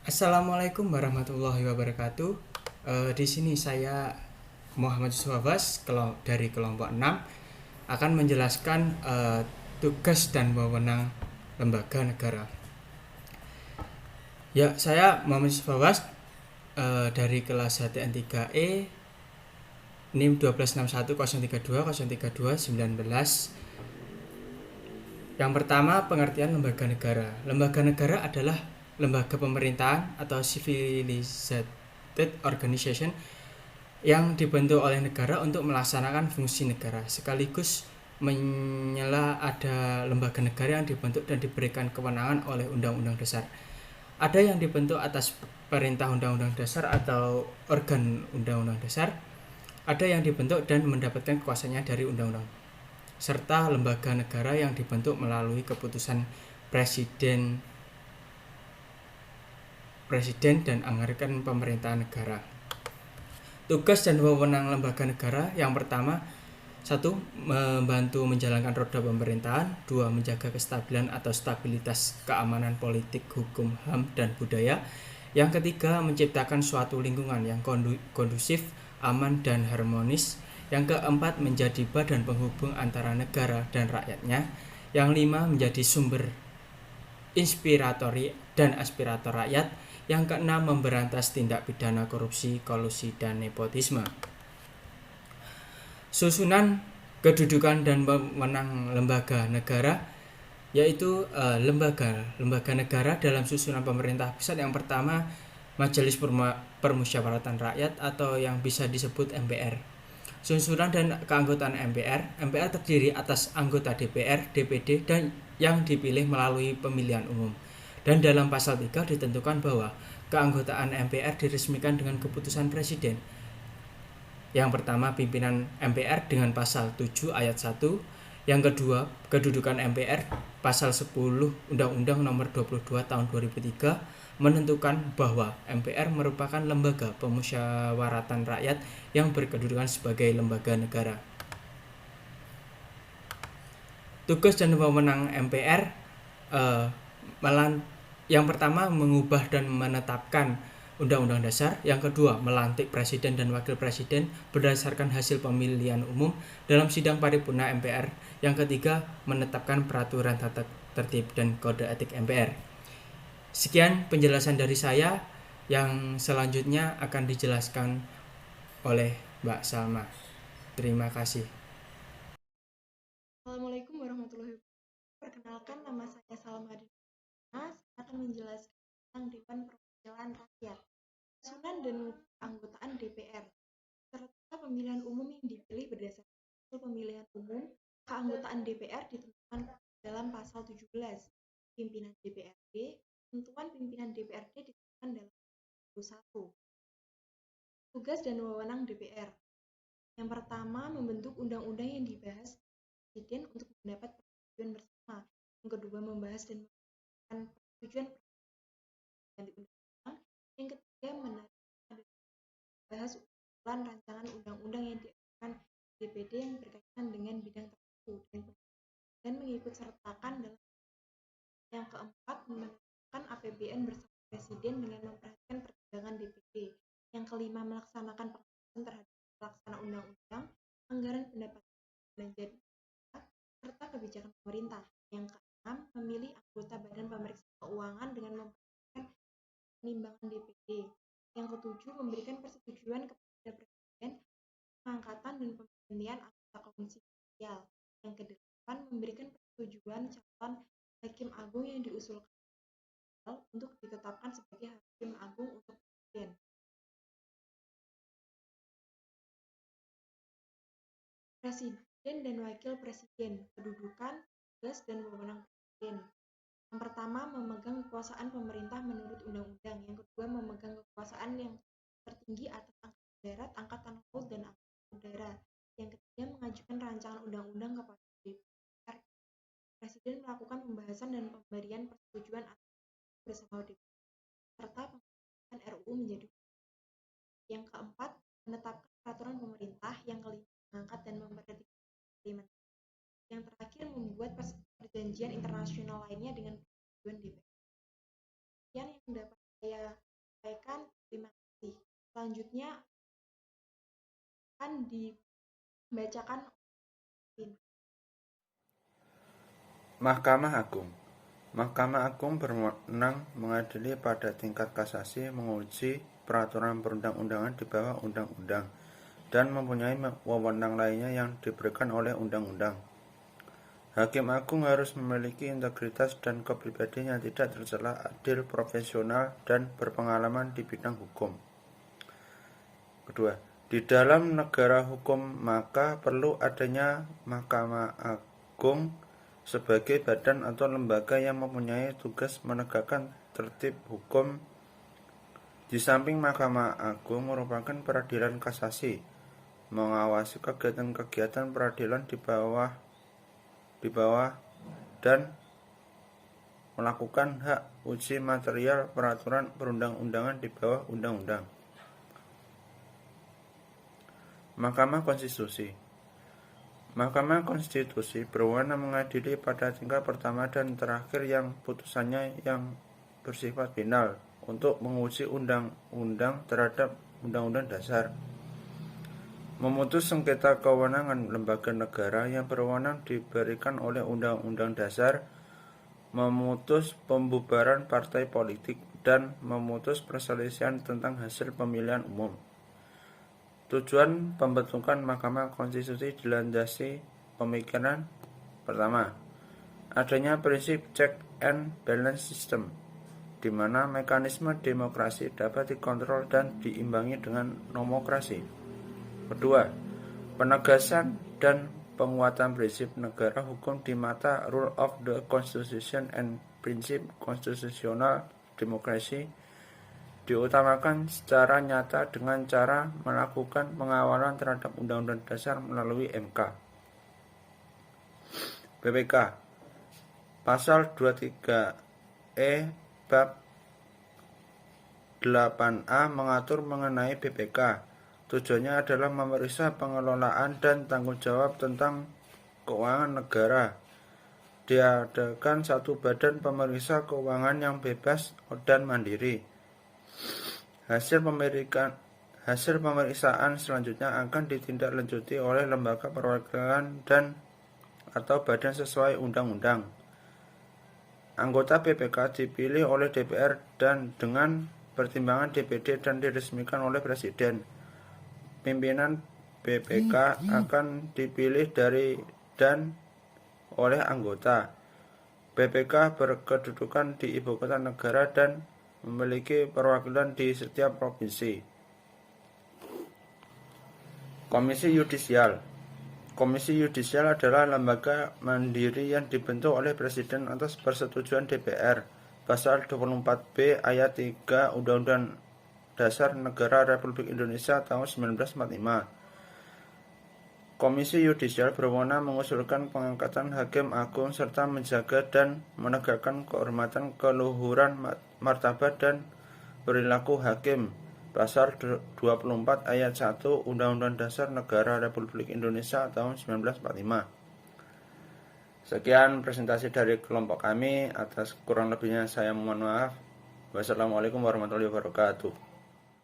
Assalamualaikum warahmatullahi wabarakatuh. Di sini saya Muhammad Yusuf dari kelompok 6 akan menjelaskan tugas dan wewenang lembaga negara. Ya, saya Muhammad Yusuf dari kelas HTN 3E NIM 12610320329. Yang pertama, pengertian lembaga negara. Lembaga negara adalah lembaga pemerintahan atau civilized organization yang dibentuk oleh negara untuk melaksanakan fungsi negara, sekaligus menyela ada lembaga negara yang dibentuk dan diberikan kewenangan oleh Undang-Undang Dasar. Ada yang dibentuk atas perintah Undang-Undang Dasar atau organ Undang-Undang Dasar, ada yang dibentuk dan mendapatkan kekuasaannya dari undang-undang, serta lembaga negara yang dibentuk melalui keputusan presiden dan anggaran pemerintahan negara. Tugas dan wewenang lembaga negara yang pertama, 1. Membantu menjalankan roda pemerintahan. 2. Menjaga kestabilan atau stabilitas keamanan politik, hukum, HAM, dan budaya. Yang ketiga, menciptakan suatu lingkungan yang kondusif, aman, dan harmonis. Yang keempat, menjadi badan penghubung antara negara dan rakyatnya. Yang lima, menjadi sumber inspiratori dan aspirator rakyat. Yang keenam, memberantas tindak pidana korupsi, kolusi, dan nepotisme. Susunan kedudukan dan wewenang lembaga negara, yaitu lembaga negara dalam susunan pemerintah pusat. Yang pertama, Majelis Permusyawaratan Rakyat atau yang bisa disebut MPR. Susunan dan keanggotaan MPR. MPR terdiri atas anggota DPR, DPD, dan yang dipilih melalui pemilihan umum. Dan dalam pasal 3 ditentukan bahwa keanggotaan MPR diresmikan dengan keputusan presiden. Yang pertama, pimpinan MPR dengan pasal 7 ayat 1. Yang kedua, kedudukan MPR, pasal 10 Undang-Undang Nomor 22 Tahun 2003 menentukan bahwa MPR merupakan lembaga pemusyawaratan rakyat yang berkedudukan sebagai lembaga negara. Tugas dan wewenang MPR, yang pertama, mengubah dan menetapkan Undang-Undang Dasar. Yang kedua, melantik presiden dan wakil presiden berdasarkan hasil pemilihan umum dalam sidang paripurna MPR. Yang ketiga, menetapkan peraturan tata tertib dan kode etik MPR. Sekian penjelasan dari saya. Yang selanjutnya akan dijelaskan oleh Mbak Salma. Terima kasih. Assalamualaikum warahmatullahi wabarakatuh. Perkenalkan, nama saya Salma Dina. Akan menjelaskan tentang Dewan Perwakilan Rakyat, susunan dan keanggotaan DPR, serta pemilihan umum yang dipilih berdasarkan hasil pemilihan umum. Keanggotaan DPR ditentukan dalam pasal 17. Pimpinan DPRD, ketentuan pimpinan DPRD ditentukan dalam pasal 21. Tugas dan wewenang DPR. Yang pertama, membentuk undang-undang yang dibahas presiden untuk mendapat persetujuan bersama. Yang kedua, membahas dan menetapkan persetujuan ganti undang-undang. Yang ketiga, membahas usulan rancangan undang-undang yang diajukan DPD yang berkaitan dengan bidang tertentu dan mengikut sertakan dalam. Yang keempat, menetapkan APBN bersama presiden dengan memperhatikan pertimbangan DPD. Yang kelima, melaksanakan pengawasan terhadap pelaksanaan undang-undang, anggaran pendapatan belanja serta kebijakan pemerintah. Yang keenam, memilih anggota Badan Pemeriksa Keuangan dengan memperhatikan penimbangan DPD. Yang ketujuh, memberikan persetujuan kepada presiden pengangkatan dan pemberhentian anggota komisi judisial. Yang kedelapan, memberikan persetujuan calon hakim agung yang diusulkan untuk ditetapkan sebagai hakim agung untuk presiden. Presiden dan wakil presiden, kedudukan, tugas, dan wewenang presiden. Yang pertama, memegang kekuasaan pemerintah menurut undang-undang. Yang kedua, memegang kekuasaan yang tertinggi atas angkatan darat, angkatan laut, dan angkatan udara. Yang ketiga, mengajukan rancangan undang-undang kepada DPR. Presiden melakukan pembahasan dan pemberian persetujuan bersama DPR, serta pengesahan RUU menjadi. Yang keempat, menetapkan peraturan pemerintah. Yang kelima, mengangkat dan memberhentikan menteri. Yang terakhir, membuat perjanjian internasional lainnya dengan persetujuan DPR. Yang dapat saya sampaikan. Terima kasih. Selanjutnya akan dibacakan oleh Mahkamah Agung. Mahkamah Agung berwenang mengadili pada tingkat kasasi, menguji peraturan perundang-undangan di bawah undang-undang, dan mempunyai wewenang lainnya yang diberikan oleh undang-undang. Hakim Agung harus memiliki integritas dan kepribadian yang tidak tercela, adil, profesional, dan berpengalaman di bidang hukum. Kedua, di dalam negara hukum maka perlu adanya Mahkamah Agung sebagai badan atau lembaga yang mempunyai tugas menegakkan tertib hukum. Di samping Mahkamah Agung merupakan peradilan kasasi, mengawasi kegiatan-kegiatan peradilan di bawah dan melakukan hak uji material peraturan perundang-undangan di bawah undang-undang. Mahkamah Konstitusi. Mahkamah Konstitusi berwenang mengadili pada tingkat pertama dan terakhir yang putusannya yang bersifat final untuk menguji undang-undang terhadap undang-undang dasar. Memutus sengketa kewenangan lembaga negara yang berwenang diberikan oleh undang-undang dasar, memutus pembubaran partai politik, dan memutus perselisihan tentang hasil pemilihan umum. Tujuan pembentukan Mahkamah Konstitusi dilandasi pemikiran pertama, adanya prinsip check and balance system, di mana mekanisme demokrasi dapat dikontrol dan diimbangi dengan nomokrasi. Kedua, penegasan dan penguatan prinsip negara hukum di mata rule of the constitution and prinsip konstitusional demokrasi diutamakan secara nyata dengan cara melakukan pengawalan terhadap Undang-Undang Dasar melalui MK. BPK Pasal 23E Bab 8A mengatur mengenai BPK. Tujuannya adalah memeriksa pengelolaan dan tanggung jawab tentang keuangan negara. Diadakan satu badan pemeriksa keuangan yang bebas dan mandiri. Hasil pemeriksaan selanjutnya akan ditindaklanjuti oleh lembaga perwakilan dan atau badan sesuai undang-undang. Anggota BPK dipilih oleh DPR dan dengan pertimbangan DPD dan diresmikan oleh Presiden. Pimpinan BPK akan dipilih dari dan oleh anggota. BPK berkedudukan di ibu kota negara dan memiliki perwakilan di setiap provinsi. Komisi Yudisial. Komisi Yudisial adalah lembaga mandiri yang dibentuk oleh Presiden atas persetujuan DPR. Pasal 24B ayat 3 Undang-Undang Dasar Negara Republik Indonesia tahun 1945. Komisi Yudisial berwenang mengusulkan pengangkatan Hakim Agung serta menjaga dan menegakkan kehormatan, keluhuran, martabat, dan perilaku hakim. Pasal 24 ayat 1 Undang-Undang Dasar Negara Republik Indonesia tahun 1945. Sekian presentasi dari kelompok kami. Atas kurang lebihnya saya mohon maaf. Wassalamualaikum warahmatullahi wabarakatuh.